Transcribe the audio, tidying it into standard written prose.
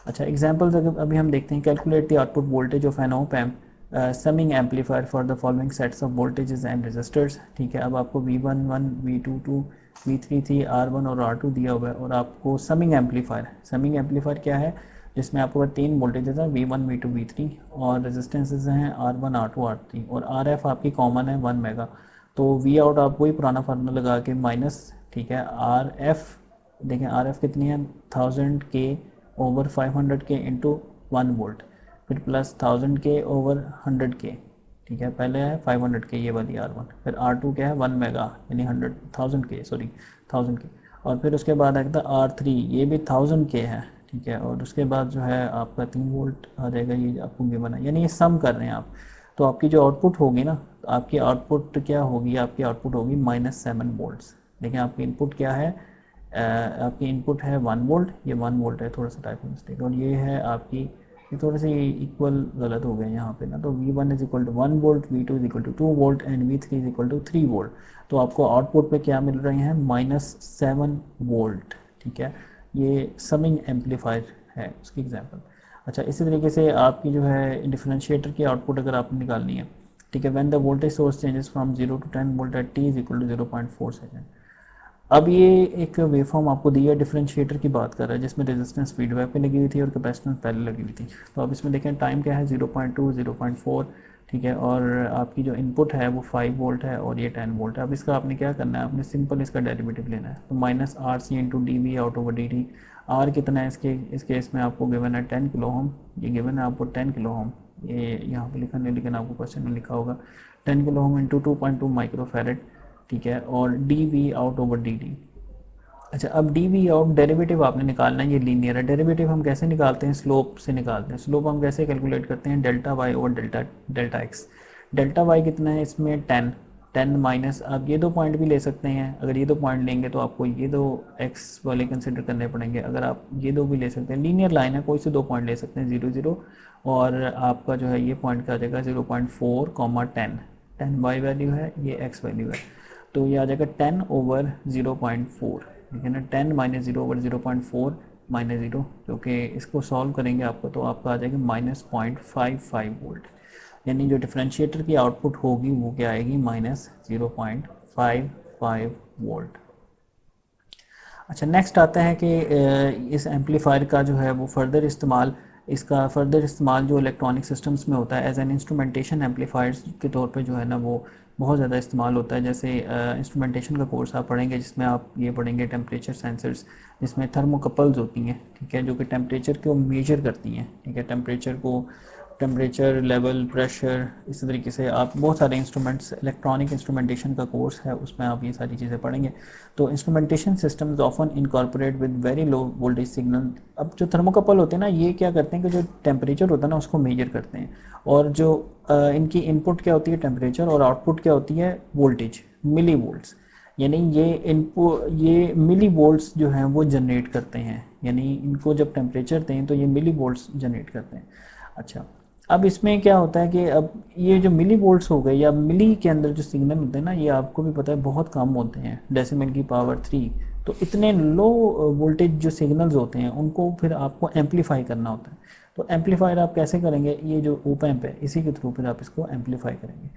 अच्छा, एग्जाम्पल्स अगर अभी हम देखते हैं, calculate the output voltage of an op amp summing amplifier for the following sets of voltages and resistors. ठीक है, अब आपको V11 V22 V33 R1 और R2 दिया हुआ है और आपको समिंग एम्पलीफायर क्या है, जिसमें आपको तीन वोल्टेजेस हैं V1 V2 V3 और रेजिस्टेंसेज हैं R1 R2 R3 और RF आपकी कॉमन है 1 मेगा। तो वी आउट आप वही पुराना फार्मूला लगा के माइनस, ठीक है, आर एफ, देखें आर एफ कितनी है 1000 के ओवर 500 के इंटू 1 वोल्ट, फिर प्लस 1000 के ओवर 100 के, ठीक है, पहले है 500 के ये वाली R1, फिर R2 क्या है 1 मेगा यानी 1000 के, सॉरी 1000 के, और फिर उसके बाद आता है R3 ये भी 1000 के है, ठीक है, और उसके बाद जो है आपका 3 वोल्ट आ जाएगा, ये आपको गिवन है, यानी ये सम कर रहे हैं आप। तो आपकी जो आउटपुट होगी ना, आपकी आउटपुट क्या होगी, आपकी आउटपुट होगी -7 वोल्ट्स। देखिए आपकी इनपुट क्या है, आपकी इनपुट है 1 वोल्ट, ये 1 वोल्ट है, थोड़ा सा टाइप मिस्टेक, और ये है आपकी, ये थोड़े से इक्वल गलत हो गए यहाँ पे ना, तो V1 is equal to 1 volt, V2 is equal to 2 volt and V3 is equal to 3 volt. तो आपको आउटपुट पे क्या मिल रहे हैं, -7 वोल्ट। ठीक है, ये समिंग एम्पलीफायर है उसकी एग्जाम्पल। अच्छा, इसी तरीके से आपकी जो है डिफरेंशिएटर की आउटपुट अगर आपने निकालनी है, ठीक है, when the voltage source changes from 0 to 10 volt at t is equal to 0.4 second. अब ये एक वेवफॉर्म आपको दी है, डिफरेंशिएटर की बात कर रहा है, जिसमें रेजिस्टेंस फीडबैक पे लगी हुई थी और कैपेसिटेंस पहले लगी हुई थी। तो अब इसमें देखें टाइम क्या है 0.2 0.4, ठीक है, और आपकी जो इनपुट है वो 5 वोल्ट है और ये 10 वोल्ट है। अब इसका आपने क्या करना है, आपने सिंपल इसका डेरिवेटिव लेना है, तो minus R C into D V out over D T. R कितना है इसके, इस केस में आपको गिवन है 10 किलो ओम, ये गिवन है आपको 10 किलो ओम, ये यहाँ पे लिखा नहीं लेकिन आपको क्वेश्चन में लिखा होगा 10 किलो ओम इंटू 2.2 माइक्रोफेरेड, ठीक है, और D V out over D T. अच्छा, अब डी वी आउट डेरिवेटिव आपने निकालना है, ये लीनियर है। डेरिवेटिव हम कैसे निकालते हैं, स्लोप से निकालते हैं। स्लोप हम कैसे कैलकुलेट करते हैं, delta Y over delta delta X. Delta Y कितना है इसमें 10 माइनस, आप ये दो पॉइंट भी ले सकते हैं, अगर ये दो पॉइंट लेंगे तो आपको ये दो एक्स वाले कंसिडर करने पड़ेंगे, अगर आप ये दो भी ले सकते हैं, लीनियर लाइन है, कोई से दो पॉइंट ले सकते हैं 0 0, और आपका जो है ये पॉइंट का आ जाएगा 0.4 कॉमा 10 वाई वैल्यू है, ये एक्स वैल्यू है, तो ये आ जाएगा 10 ओवर 0.4, ठीक है ना, 10 माइनस 0 ओवर 0.4 माइनस 0, जो कि इसको सॉल्व करेंगे आपको तो आपका आ जाएगा -0.55 वोल्ट। यानी जो डिफरेंशिएटर की आउटपुट होगी वो क्या आएगी, -0.55 वोल्ट। अच्छा, नेक्स्ट आता है कि इस एम्पलीफायर का जो है वो फर्दर इस्तेमाल, इसका फर्दर इस्तेमाल जो इलेक्ट्रॉनिक सिस्टम्स में होता है एज एन इंस्ट्रूमेंटेशन एम्पलीफायर्स के तौर पे जो है ना वो बहुत ज़्यादा इस्तेमाल होता है। जैसे इंस्ट्रूमेंटेशन का कोर्स आप पढ़ेंगे जिसमें आप ये पढ़ेंगे टेम्परेचर सेंसर्स, जिसमें थर्मोकपल्स होती हैं, ठीक है, जो कि टेम्परेचर को मेजर करती हैं, ठीक है, टेम्परेचर लेवल, प्रेशर, इस तरीके से आप बहुत सारे इंस्ट्रूमेंट्स, इलेक्ट्रॉनिक इंस्ट्रूमेंटेशन का कोर्स है उसमें आप ये सारी चीज़ें पढ़ेंगे। तो instrumentation systems often incorporate with very low voltage signal. अब जो थर्मोकपल होते हैं ना, ये क्या करते हैं कि जो टेम्परेचर होता है ना उसको मेजर करते हैं, और जो इनकी इनपुट क्या होती है टेम्परेचर, और आउटपुट क्या होती है वोल्टेज, मिली वोल्ट्स। यानी ये इनपुट, ये मिली वोल्ट्स जो हैं वो जनरेट करते हैं, यानी इनको जब टेम्परेचर दें तो ये मिली वोल्ट्स जनरेट करते हैं। अच्छा, अब इसमें क्या होता है कि अब ये जो मिली वोल्ट्स हो गए या मिली के अंदर जो सिग्नल होते हैं ना, ये आपको भी पता है बहुत कम होते हैं, डेसिमल की पावर 3। तो इतने लो वोल्टेज जो सिग्नल्स होते हैं उनको फिर आपको एम्पलीफाई करना होता है। तो एम्पलीफायर आप कैसे करेंगे, ये जो ओप एम्प है इसी के थ्रू फिर आप इसको एम्पलीफाई करेंगे।